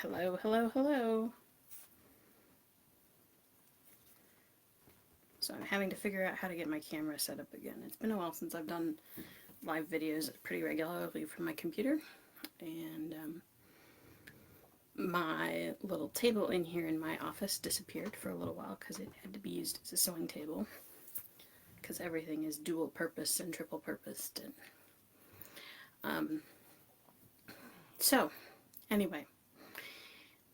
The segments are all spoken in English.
Hello, hello, hello. So I'm having to figure out how to get my camera set up again. It's been a while since I've done live videos pretty regularly from my computer. And my little table in here in my office disappeared for a little while because it had to be used as a sewing table. Because everything is dual purpose and triple purposed. So, anyway,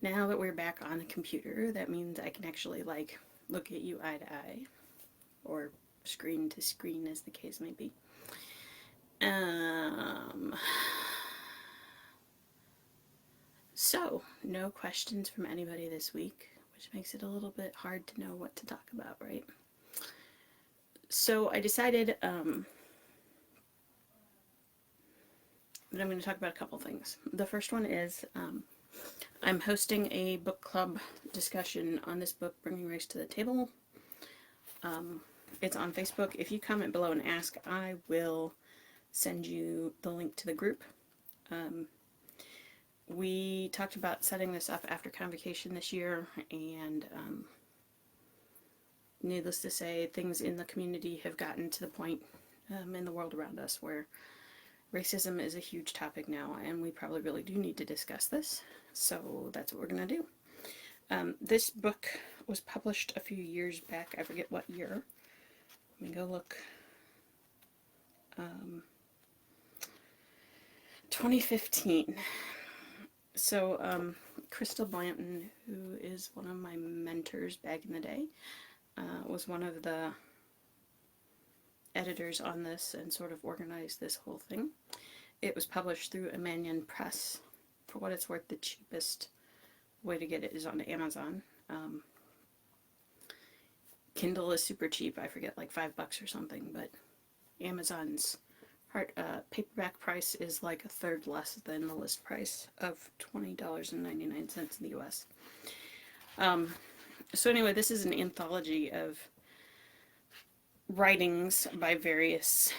now that we're back on a computer, that means I can actually look at you eye to eye, or screen to screen as the case may be. So, no questions from anybody this week, which makes it a little bit hard to know what to talk about, right? So I decided that I'm going to talk about a couple things. The first one is I'm hosting a book club discussion on this book, Bringing Race to the Table. It's on Facebook. If you comment below and ask, I will send you the link to the group. We talked about setting this up after convocation this year, and needless to say, things in the community have gotten to the point in the world around us where racism is a huge topic now, and we probably really do need to discuss this. So that's what we're going to do. This book was published a few years back. I forget what year. Let me go look. 2015. So Crystal Blanton, who is one of my mentors back in the day, was one of the editors on this and sort of organized this whole thing. It was published through Emanion Press. For what it's worth, the cheapest way to get it is on Amazon. Kindle is super cheap. I forget, like $5 or something, but Amazon's paperback price is like a third less than the list price of $20.99 in the US. So anyway, this is an anthology of writings by various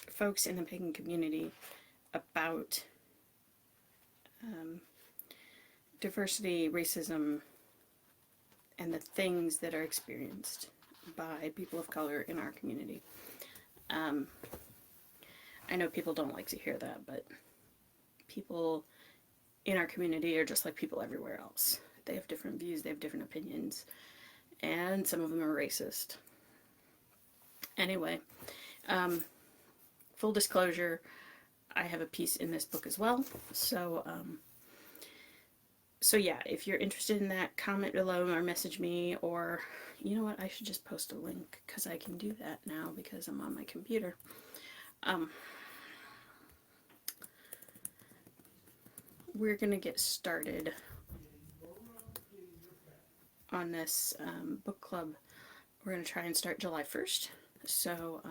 folks in the pagan community about diversity, racism, and the things that are experienced by people of color in our community. I know people don't like to hear that, but people in our community are just like people everywhere else. They have different views, they have different opinions, and some of them are racist. Anyway, full disclosure, I have a piece in this book as well. So yeah, if you're interested in that, comment below or message me, or you know what, I should just post a link because I can do that now because I'm on my computer. We're gonna get started on this book club. We're gonna try and start July 1st. So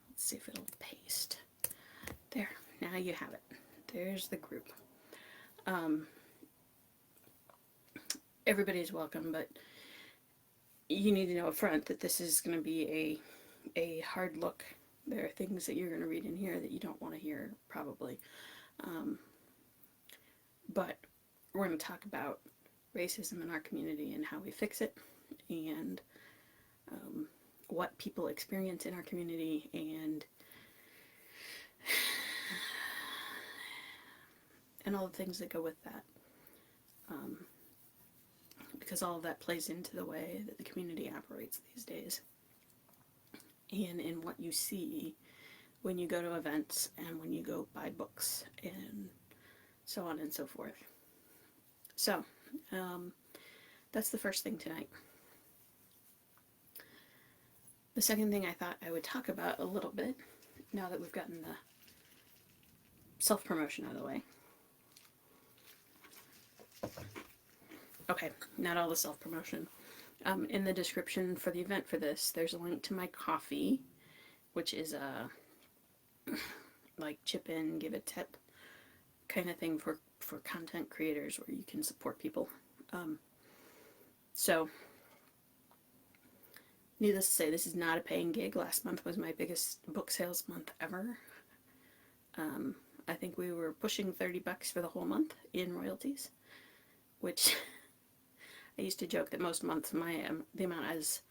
let's see if it'll paste. There, now you have it. There's the group. Everybody's welcome, but you need to know up front that this is going to be a hard look. There are things that you're going to read in here that you don't want to hear, probably. But we're going to talk about racism in our community and how we fix it, and what people experience in our community, and all the things that go with that. Because all of that plays into the way that the community operates these days, and in what you see when you go to events and when you go buy books and so on and so forth. So that's the first thing tonight. The second thing I thought I would talk about a little bit, now that we've gotten the self-promotion out of the way. Okay, not all the self-promotion. In the description for the event for this, there's a link to my Ko-fi, which is a like chip in, give a tip kind of thing for content creators where you can support people. So, needless to say, this is not a paying gig. Last month was my biggest book sales month ever. I think we were pushing $30 for the whole month in royalties, which I used to joke that most months the amount is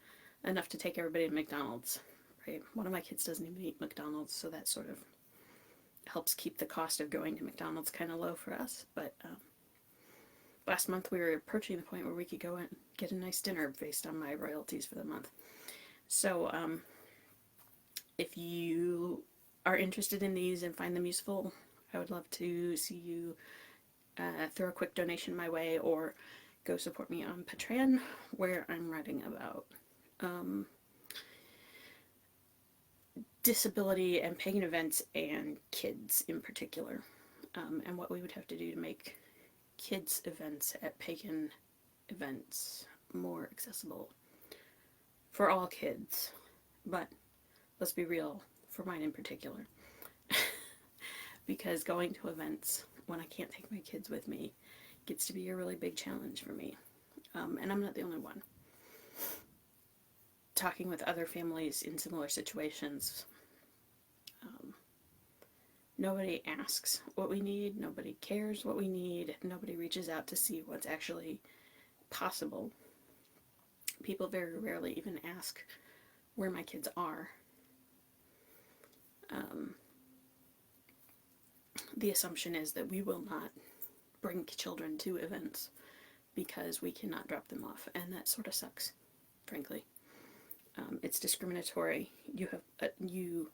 enough to take everybody to McDonald's. Right? One of my kids doesn't even eat McDonald's, so that sort of helps keep the cost of going to McDonald's kind of low for us. But last month we were approaching the point where we could go and get a nice dinner based on my royalties for the month. So if you are interested in these and find them useful, I would love to see you throw a quick donation my way, or go support me on Patreon, where I'm writing about disability and pagan events and kids in particular, and what we would have to do to make kids events at pagan events more accessible for all kids. But let's be real, for mine in particular. Because going to events when I can't take my kids with me gets to be a really big challenge for me. And I'm not the only one. Talking with other families in similar situations, nobody asks what we need, nobody cares what we need, nobody reaches out to see what's actually possible. People very rarely even ask where my kids are. The assumption is that we will not bring children to events because we cannot drop them off, and that sort of sucks, frankly. It's discriminatory. You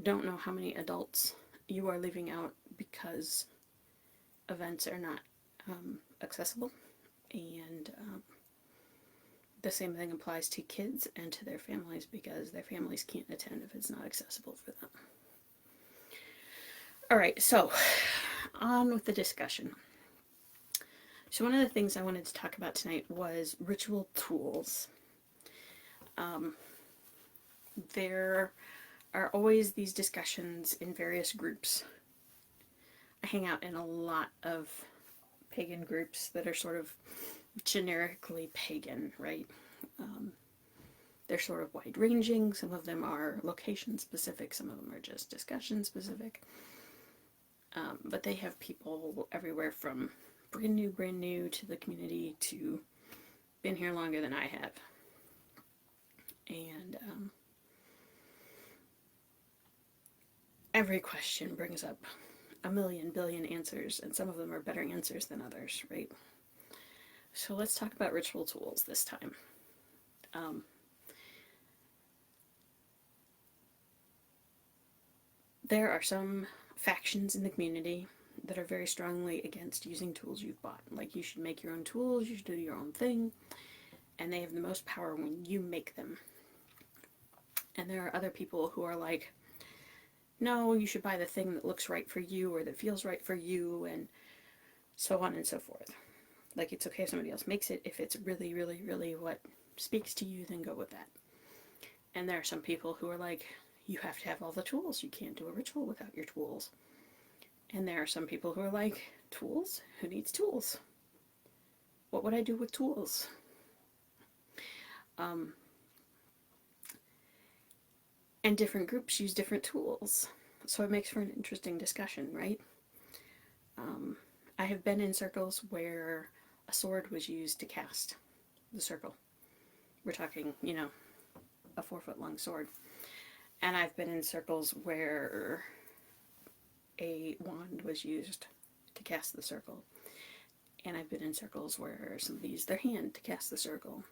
don't know how many adults you are leaving out because events are not accessible, and the same thing applies to kids and to their families, because their families can't attend if it's not accessible for them. Alright, so on with the discussion. So one of the things I wanted to talk about tonight was ritual tools. There are always these discussions in various groups. I hang out in a lot of pagan groups that are sort of generically pagan, right? They're sort of wide-ranging. Some of them are location-specific. Some of them are just discussion-specific. But they have people everywhere from brand new to the community to been here longer than I have. And every question brings up a million billion answers, and some of them are better answers than others, right? So let's talk about ritual tools this time. There are some factions in the community that are very strongly against using tools you've bought. Like, you should make your own tools, you should do your own thing, and they have the most power when you make them. And there are other people who are like, no, you should buy the thing that looks right for you or that feels right for you, and so on and so forth. Like, it's okay if somebody else makes it. If it's really, really, really what speaks to you, then go with that. And there are some people who are like, you have to have all the tools. You can't do a ritual without your tools. And there are some people who are like, tools? Who needs tools? What would I do with tools? And different groups use different tools. So it makes for an interesting discussion, right? I have been in circles where a sword was used to cast the circle. We're talking, a 4-foot long sword. And I've been in circles where a wand was used to cast the circle. And I've been in circles where somebody used their hand to cast the circle.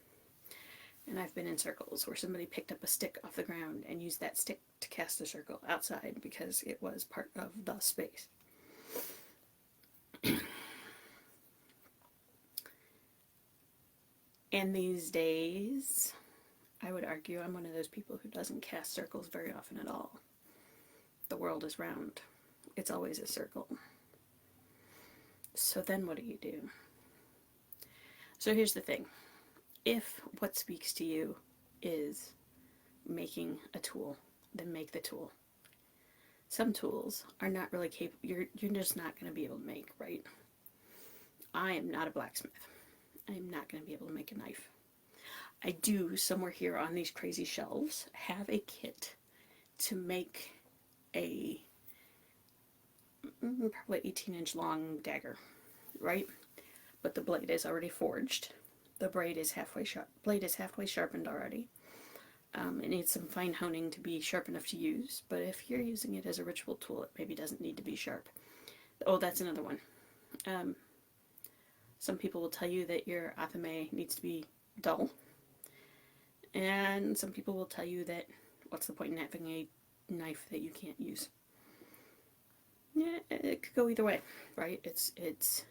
And I've been in circles where somebody picked up a stick off the ground and used that stick to cast a circle outside because it was part of the space. And these days, I would argue I'm one of those people who doesn't cast circles very often at all. The world is round. It's always a circle. So then what do? So here's the thing. If what speaks to you is making a tool, then make the tool. Some tools are not really capable, you're just not going to be able to make, right? I am not a blacksmith. I am not going to be able to make a knife. I do, somewhere here on these crazy shelves, have a kit to make a probably 18-inch long dagger, right? But the blade is already forged. The blade is halfway sharpened already. It needs some fine honing to be sharp enough to use, but if you're using it as a ritual tool, it maybe doesn't need to be sharp. Oh, that's another one. Some people will tell you that your athame needs to be dull, and some people will tell you that what's the point in having a knife that you can't use? Yeah, it could go either way, right? It's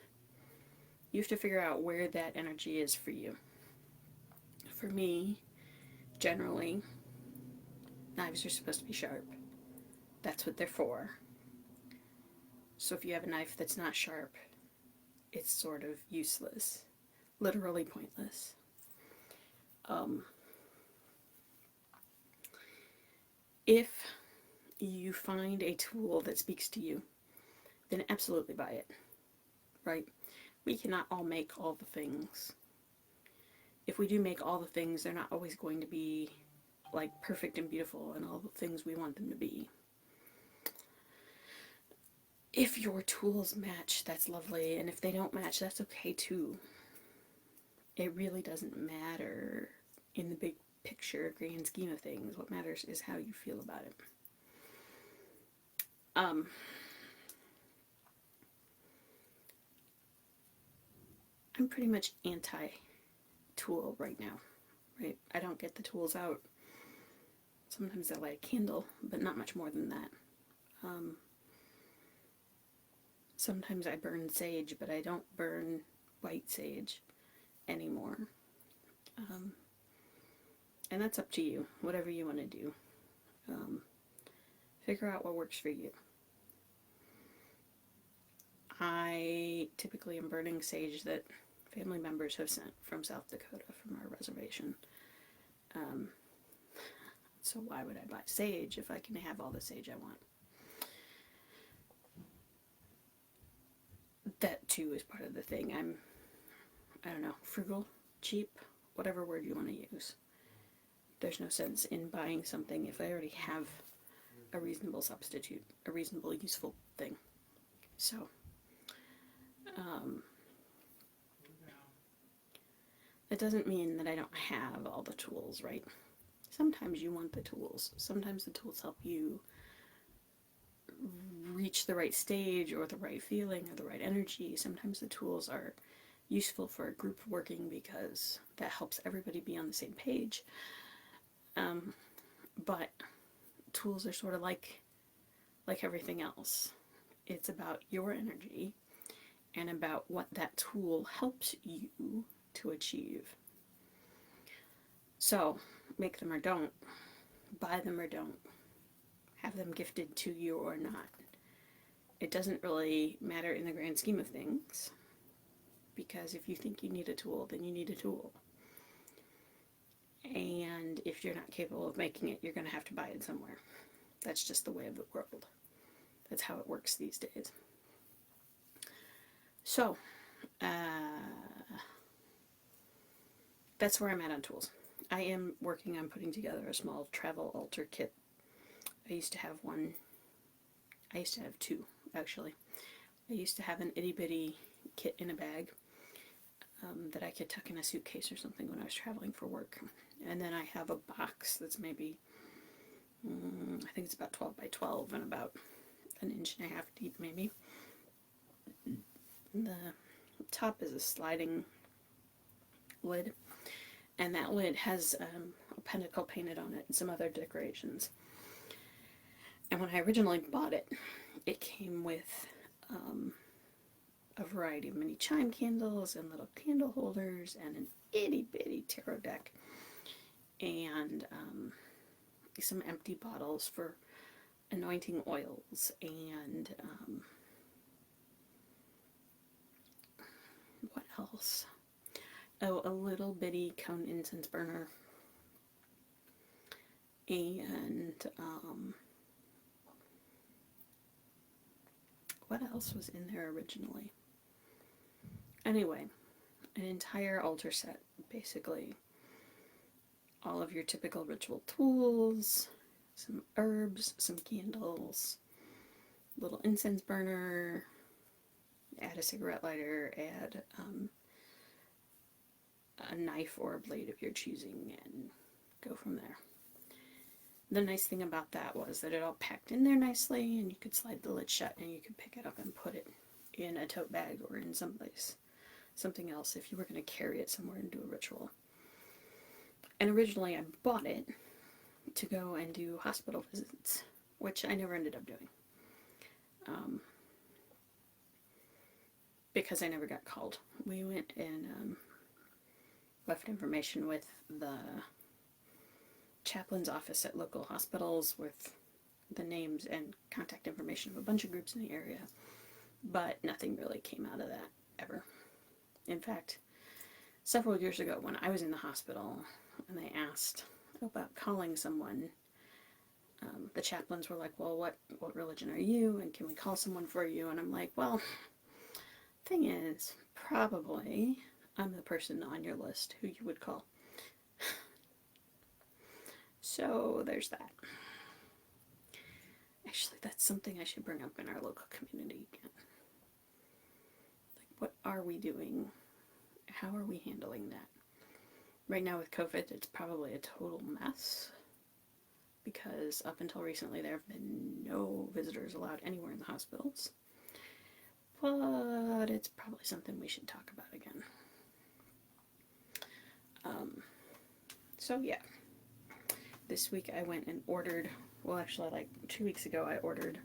you have to figure out where that energy is for you. For me, generally, knives are supposed to be sharp. That's what they're for. So if you have a knife that's not sharp, it's sort of useless, literally pointless. If you find a tool that speaks to you, then absolutely buy it, right? We cannot all make all the things. If we do make all the things, they're not always going to be like perfect and beautiful and all the things we want them to be. If your tools match, that's lovely, and if they don't match, that's okay too. It really doesn't matter in the big picture, grand scheme of things. What matters is how you feel about it. I'm pretty much anti-tool right now, right? I don't get the tools out. Sometimes I light a candle, but not much more than that. Sometimes I burn sage, but I don't burn white sage anymore. And that's up to you, whatever you want to do. Figure out what works for you. I typically am burning sage that family members have sent from South Dakota from our reservation. So why would I buy sage if I can have all the sage I want? That too is part of the thing. I don't know, frugal, cheap, whatever word you want to use. There's no sense in buying something if I already have a reasonable substitute, a reasonable, useful thing. So, that doesn't mean that I don't have all the tools, right? Sometimes you want the tools. Sometimes the tools help you reach the right stage or the right feeling or the right energy. Sometimes the tools are useful for a group working because that helps everybody be on the same page. But tools are sort of like everything else. It's about your energy and about what that tool helps you to achieve. So, make them or don't, buy them or don't, have them gifted to you or not. It doesn't really matter in the grand scheme of things, because if you think you need a tool, then you need a tool. And if you're not capable of making it, you're going to have to buy it somewhere. That's just the way of the world. That's how it works these days. So, that's where I'm at on tools. I am working on putting together a small travel altar kit. I used to have two, actually. I used to have an itty bitty kit in a bag that I could tuck in a suitcase or something when I was traveling for work. And then I have a box that's maybe, I think it's about 12 by 12 and about an inch and a half deep, maybe. The top is a sliding lid, and that lid has a pentacle painted on it and some other decorations. And when I originally bought it, it came with a variety of mini chime candles and little candle holders and an itty bitty tarot deck and some empty bottles for anointing oils and what else? Oh, a little bitty cone incense burner and what else was in there originally? Anyway, an entire altar set, basically. All of your typical ritual tools, some herbs, some candles, little incense burner, add a cigarette lighter, add a knife or a blade of your choosing, and go from there. The nice thing about that was that it all packed in there nicely, and you could slide the lid shut and you could pick it up and put it in a tote bag or in something else if you were going to carry it somewhere and do a ritual. And originally I bought it to go and do hospital visits, which I never ended up doing. Because I never got called. We went and left information with the chaplain's office at local hospitals with the names and contact information of a bunch of groups in the area, but nothing really came out of that ever. In fact, several years ago when I was in the hospital and they asked about calling someone, the chaplains were like, well, what religion are you, and can we call someone for you? And I'm like, well, thing is, probably I'm the person on your list who you would call. So there's that. Actually, that's something I should bring up in our local community again. Like, what are we doing? How are we handling that? Right now with COVID, it's probably a total mess, because up until recently there have been no visitors allowed anywhere in the hospitals. But it's probably something we should talk about again. So yeah, this week I went and ordered, well actually like 2 weeks ago I ordered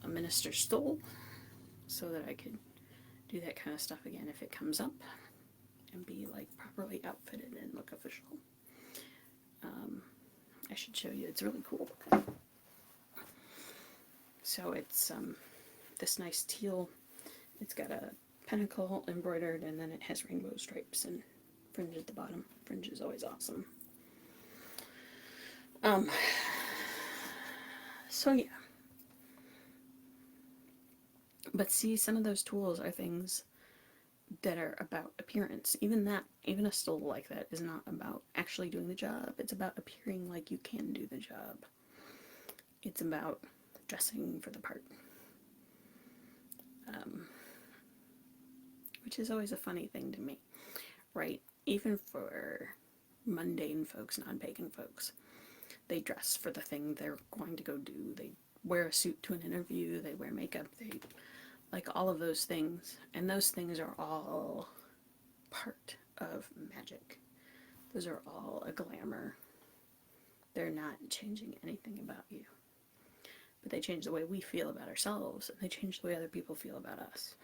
a minister's stole so that I could do that kind of stuff again if it comes up and be like properly outfitted and look official. I should show you, it's really cool. So it's this nice teal, it's got a pentacle embroidered, and then it has rainbow stripes and fringe at the bottom. Fringe is always awesome. So yeah. But see, some of those tools are things that are about appearance. Even a stole like that is not about actually doing the job. It's about appearing like you can do the job. It's about dressing for the part. Which is always a funny thing to me, right? Even for mundane folks, non-pagan folks, they dress for the thing they're going to go do. They wear a suit to an interview, they wear makeup, they like all of those things, and those things are all part of magic. Those are all a glamour. They're not changing anything about you, but they change the way we feel about ourselves, and they change the way other people feel about us.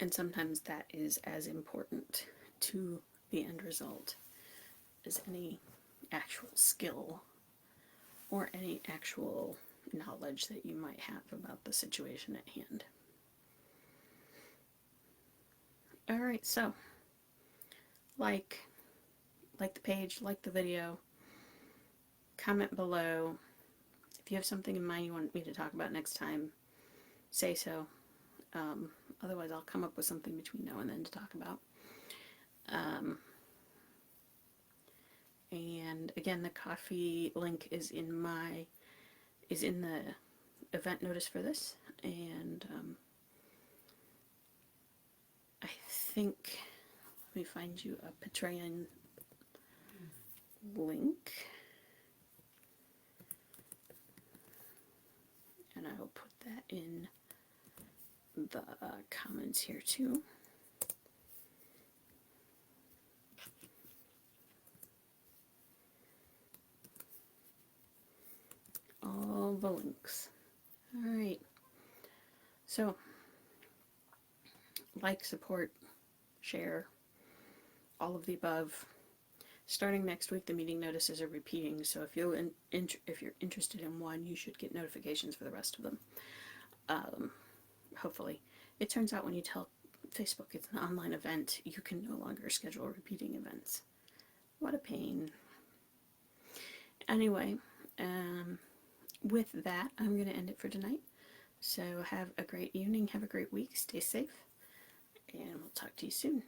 And sometimes that is as important to the end result as any actual skill or any actual knowledge that you might have about the situation at hand. Alright, so like the page, like the video, comment below. If you have something in mind you want me to talk about next time, say so. Otherwise I'll come up with something between now and then to talk about. And again, the coffee link is in the event notice for this, and I think, let me find you a Patreon link, and I will put that in the comments here too. All the links. Alright, so like, support, share, all of the above. Starting next week, the meeting notices are repeating, so if you're interested in one, you should get notifications for the rest of them. Hopefully. It turns out when you tell Facebook it's an online event, you can no longer schedule repeating events. What a pain. Anyway, with that, I'm going to end it for tonight. So have a great evening, have a great week, stay safe, and we'll talk to you soon.